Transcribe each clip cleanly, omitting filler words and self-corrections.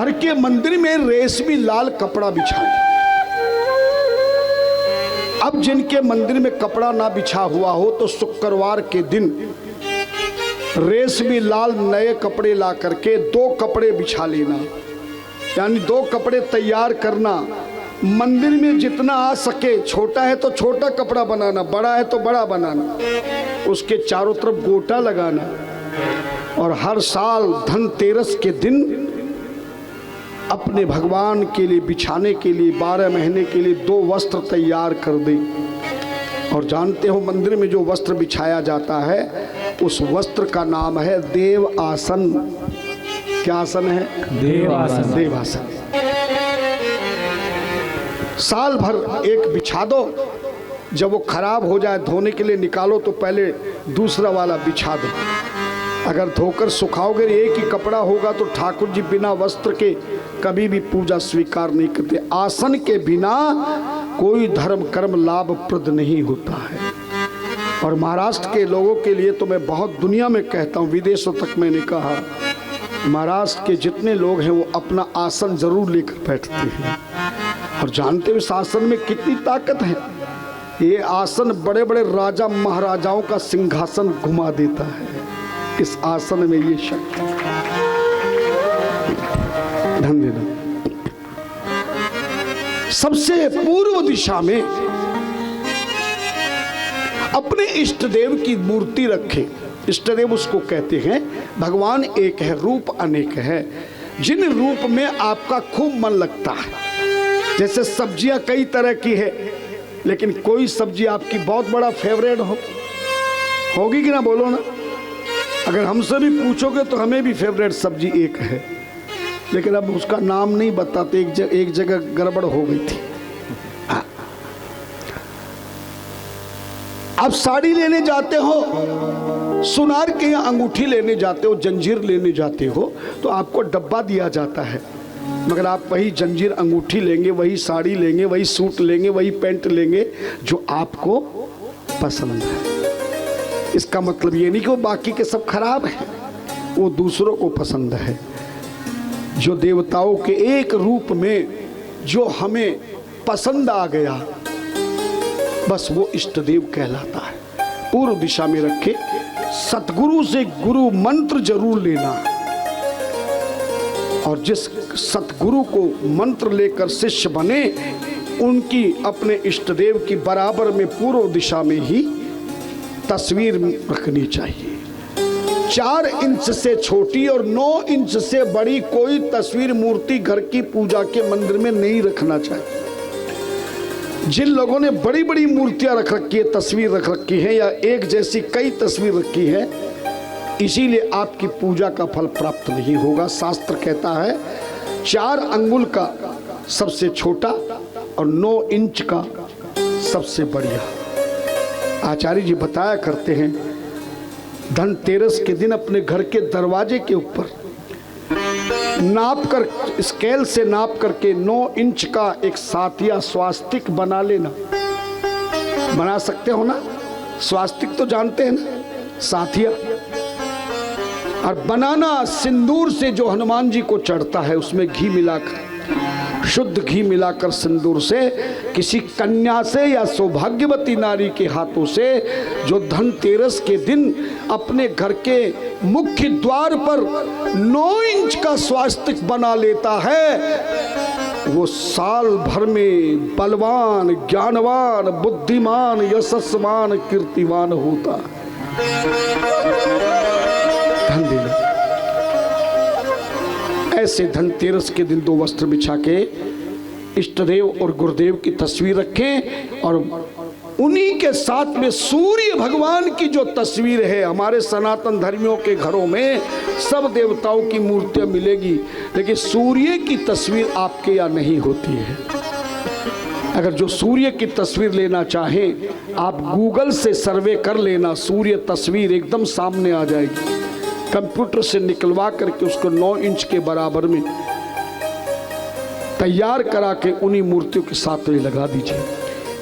घर के मंदिर में रेशमी लाल कपड़ा बिछाए। अब जिनके मंदिर में कपड़ा ना बिछा हुआ हो तो शुक्रवार के दिन रेशमी लाल नए कपड़े ला करके 2 कपड़े बिछा लेना, यानी 2 कपड़े तैयार करना। मंदिर में जितना आ सके, छोटा है तो छोटा कपड़ा बनाना, बड़ा है तो बड़ा बनाना, उसके चारों तरफ गोटा लगाना। और हर साल धनतेरस के दिन अपने भगवान के लिए बिछाने के लिए 12 महीने के लिए 2 वस्त्र तैयार कर दे। और जानते हो मंदिर में जो वस्त्र बिछाया जाता है उस वस्त्र का नाम है देव आसन। क्या आसन है? देव आसन। देव आसन। साल भर एक बिछा दो, जब वो खराब हो जाए धोने के लिए निकालो तो पहले दूसरा वाला बिछा दो। अगर धोकर सुखाओगे एक ही कपड़ा होगा तो ठाकुर जी बिना वस्त्र के कभी भी पूजा स्वीकार नहीं करते। आसन के बिना कोई धर्म कर्म लाभप्रद नहीं होता है। और महाराष्ट्र के लोगों के लिए तो मैं बहुत दुनिया में कहता हूँ, विदेशों तक मैंने कहा, महाराष्ट्र के जितने लोग हैं वो अपना आसन जरूर लेकर बैठते हैं। और जानते हो इस आसन में कितनी ताकत है। ये आसन बड़े बड़े राजा महाराजाओं का सिंहासन घुमा देता है। इस आसन में ये शक्ति। धन देना। सबसे पूर्व दिशा में अपने इष्ट देव की मूर्ति रखें। इष्ट देव उसको कहते हैं, भगवान एक है, रूप अनेक है। जिन रूप में आपका खूब मन लगता है, जैसे सब्जियां कई तरह की है, लेकिन कोई सब्जी आपकी बहुत बड़ा फेवरेट होगी कि ना, बोलो ना। अगर हमसे भी पूछोगे तो हमें भी फेवरेट सब्जी एक है, लेकिन अब उसका नाम नहीं बताते। एक जगह गड़बड़ हो गई थी। आप साड़ी लेने जाते हो, सुनार के यहाँ अंगूठी लेने जाते हो, जंजीर लेने जाते हो, तो आपको डब्बा दिया जाता है, मगर आप वही जंजीर अंगूठी लेंगे, वही साड़ी लेंगे, वही सूट लेंगे, वही पैंट लेंगे जो आपको पसंद है। इसका मतलब ये नहीं कि वो बाकी के सब खराब हैं, वो दूसरों को पसंद है। जो देवताओं के एक रूप में जो हमें पसंद आ गया, बस वो इष्ट देव कहलाता है। पूर्व दिशा में रखे। सतगुरु से गुरु मंत्र जरूर लेना, और जिस सतगुरु को मंत्र लेकर शिष्य बने उनकी अपने इष्ट देव की बराबर में पूर्व दिशा में ही तस्वीर रखनी चाहिए। 4 इंच से छोटी और 9 इंच से बड़ी कोई तस्वीर मूर्ति घर की पूजा के मंदिर में नहीं रखना चाहिए। जिन लोगों ने बड़ी बड़ी मूर्तियां रख रखी है, तस्वीर रख रखी है, या एक जैसी कई तस्वीर रखी है, इसीलिए आपकी पूजा का फल प्राप्त नहीं होगा। शास्त्र कहता है 4 अंगुल का सबसे छोटा और 9 इंच का सबसे बढ़िया। आचार्य जी बताया करते हैं, धनतेरस के दिन अपने घर के दरवाजे के ऊपर नाप कर, स्केल से नाप करके 9 इंच का एक सातिया स्वास्तिक बना लेना। बना सकते हो ना? स्वास्तिक तो जानते हैं ना, सातिया। और बनाना सिंदूर से, जो हनुमान जी को चढ़ता है, उसमें घी मिलाकर, शुद्ध घी मिलाकर सिंदूर से, किसी कन्या से या सौभाग्यवती नारी के हाथों से, जो धनतेरस के दिन अपने घर के मुख्य द्वार पर 9 इंच का स्वास्तिक बना लेता है, वो साल भर में बलवान, ज्ञानवान, बुद्धिमान, यशस्वान, कीर्तिवान होता। धन देना। ऐसे धनतेरस के दिन 2 वस्त्र बिछा के इष्टदेव और गुरुदेव की तस्वीर रखें, और उन्हीं के साथ में सूर्य भगवान की जो तस्वीर है, हमारे सनातन धर्मियों के घरों में सब देवताओं की मूर्तियां मिलेगी, लेकिन सूर्य की तस्वीर आपके यहाँ नहीं होती है। अगर जो सूर्य की तस्वीर लेना चाहें, आप गूगल से सर्वे कर लेना, सूर्य तस्वीर एकदम सामने आ जाएगी। कंप्यूटर से निकलवा करके उसको 9 इंच के बराबर में तैयार करा के उन्हीं मूर्तियों के साथ में लगा दीजिए।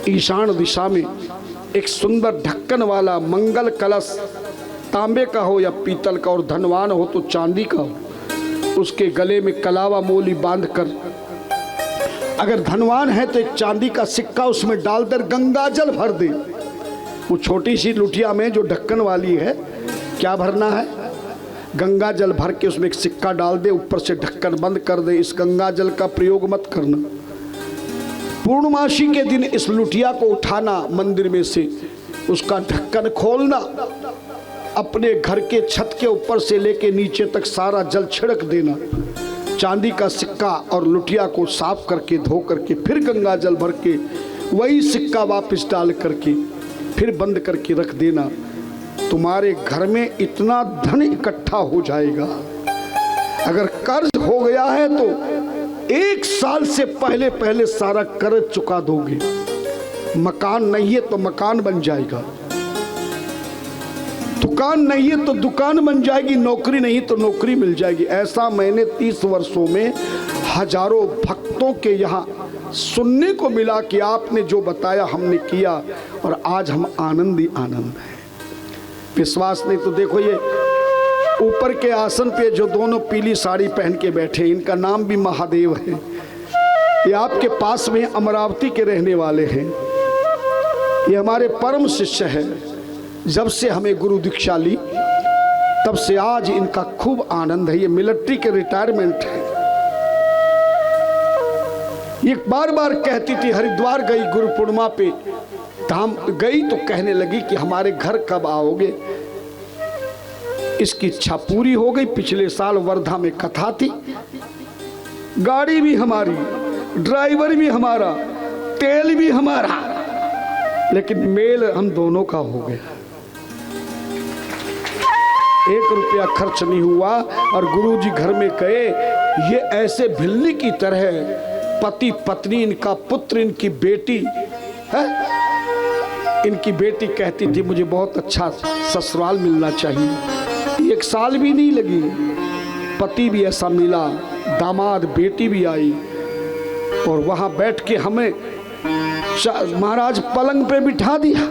ईशान दिशा में एक सुंदर ढक्कन वाला मंगल कलश, तांबे का हो या पीतल का, और धनवान हो तो चांदी का हो, उसके गले में कलावा मोली बांधकर, अगर धनवान है तो एक चांदी का सिक्का उसमें डालकर गंगा जल भर दे। वो छोटी सी लुटिया में जो ढक्कन वाली है, क्या भरना है? गंगा जल भर के उसमें एक सिक्का डाल दे, ऊपर से ढक्कन बंद कर दे। इस गंगा जल का प्रयोग मत करना। पूर्णमासी के दिन इस लुटिया को उठाना, मंदिर में से उसका ढक्कन खोलना, अपने घर के छत के ऊपर से लेके नीचे तक सारा जल छिड़क देना। चांदी का सिक्का और लुटिया को साफ करके धो करके फिर गंगा जल भर के वही सिक्का वापस डाल करके फिर बंद करके रख देना। तुम्हारे घर में इतना धन इकट्ठा हो जाएगा। अगर कर्ज हो गया है तो 1 साल से पहले पहले सारा कर्ज चुका दोगे। मकान नहीं है तो मकान बन जाएगा, दुकान नहीं है तो दुकान बन जाएगी, नौकरी नहीं तो नौकरी मिल जाएगी। ऐसा मैंने 30 वर्षों में हजारों भक्तों के यहाँ सुनने को मिला कि आपने जो बताया हमने किया और आज हम आनंद ही आनंद है। विश्वास नहीं तो देखो, ये ऊपर के आसन पे जो दोनों पीली साड़ी पहन के बैठे, इनका नाम भी महादेव है। ये आपके पास में अमरावती के रहने वाले हैं। ये हमारे परम शिष्य है। जब से हमें गुरु दीक्षा ली तब से आज इनका खूब आनंद है। ये मिलिट्री के रिटायरमेंट है। ये बार बार कहती थी, हरिद्वार गई गुरु पूर्णिमा पे धाम गई तो कहने लगी कि हमारे घर कब आओगे। इसकी इच्छा पूरी हो गई। पिछले साल वर्धा में कथा थी। गाड़ी भी हमारी, ड्राइवर भी हमारा, तेल भी हमारा, लेकिन मेल हम दोनों का हो गया। 1 रुपया खर्च नहीं हुआ। और गुरुजी घर में गए, ये ऐसे भिल्ली की तरह पति पत्नी, इनका पुत्र, इनकी बेटी है। इनकी बेटी कहती थी मुझे बहुत अच्छा ससुराल मिलना चाहिए। 1 साल भी नहीं लगी, पति भी ऐसा मिला, दामाद बेटी भी आई। और वहां बैठ के हमें महाराज पलंग पे बिठा दिया।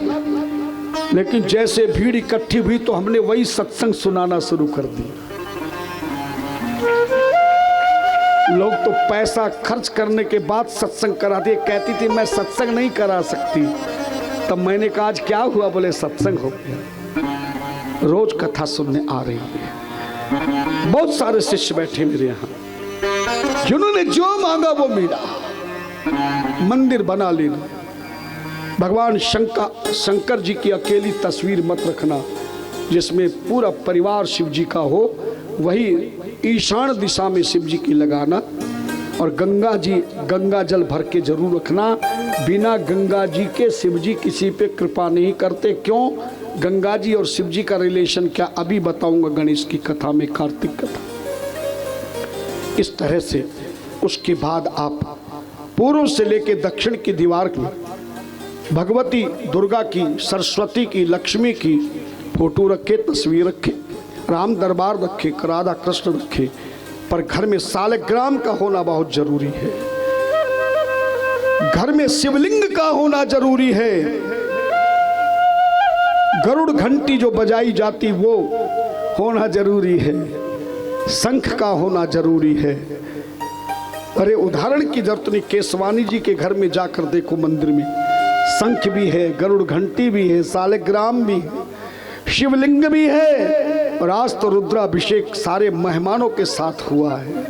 लेकिन जैसे भीड़ इकट्ठी हुई तो हमने वही सत्संग सुनाना शुरू कर दिया। लोग तो पैसा खर्च करने के बाद सत्संग कराते। कहती थी मैं सत्संग नहीं करा सकती। तब मैंने कहा आज क्या हुआ? बोले सत्संग हो गया। रोज कथा सुनने आ रही है। बहुत सारे शिष्य बैठे मेरे यहाँ, जिन्होंने जो मांगा वो मिला। मंदिर बना लेना। भगवान शंकर जी की अकेली तस्वीर मत रखना जिसमें पूरा परिवार शिव जी का हो। वही ईशान दिशा में शिव जी की लगाना। और गंगा जल भर के जरूर रखना। बिना गंगा जी के शिव जी किसी पे कृपा नहीं करते। क्यों? गंगा जी और शिव जी का रिलेशन क्या, अभी बताऊंगा गणेश की कथा में, कार्तिक कथा। इस तरह से उसके बाद आप पूर्व से लेके दक्षिण की दीवार में भगवती दुर्गा की, सरस्वती की, लक्ष्मी की फोटो रखे, तस्वीर रखे, राम दरबार रखे, राधा कृष्ण रखे। पर घर में सालग्राम का होना बहुत जरूरी है। घर में शिवलिंग का होना जरूरी है। गरुड़ घंटी जो बजाई जाती वो होना जरूरी है। शंख का होना जरूरी है। अरे उदाहरण की जरूरत नहीं, केसवानी जी के घर में जाकर देखो, मंदिर में शंख भी है, गरुड़ घंटी भी है, सालग्राम भी है, शिवलिंग भी है। और आज तो रुद्राभिषेक सारे मेहमानों के साथ हुआ है।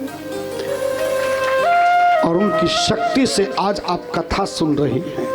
और उनकी शक्ति से आज आप कथा सुन रही हैं।